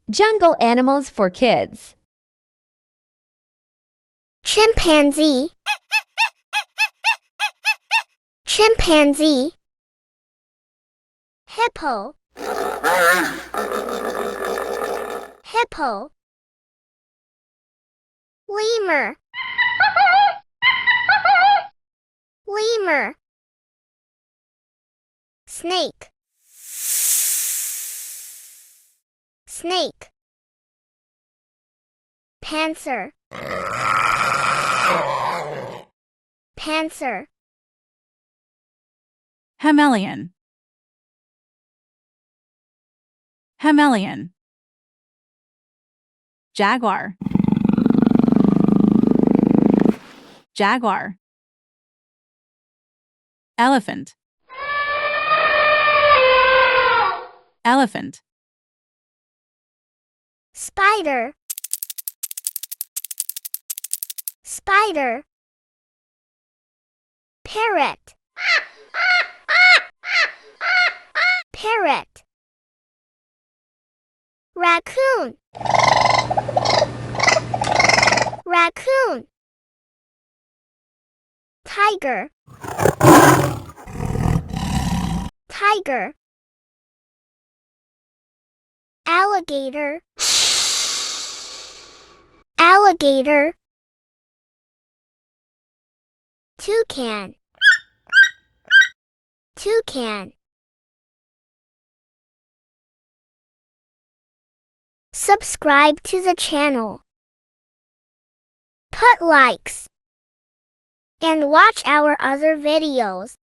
Jungle animals for kids. Chimpanzee, chimpanzee. Hippo, hippo. Lemur, lemur. Snake, snake. Panther, panther. Chameleon, chameleon. Jaguar, jaguar. Elephant, elephant. Spider, spider. Parrot, parrot. Raccoon, raccoon. Tiger, tiger. Alligator, alligator. Toucan, toucan. Subscribe to the channel. Put likes. And watch our other videos.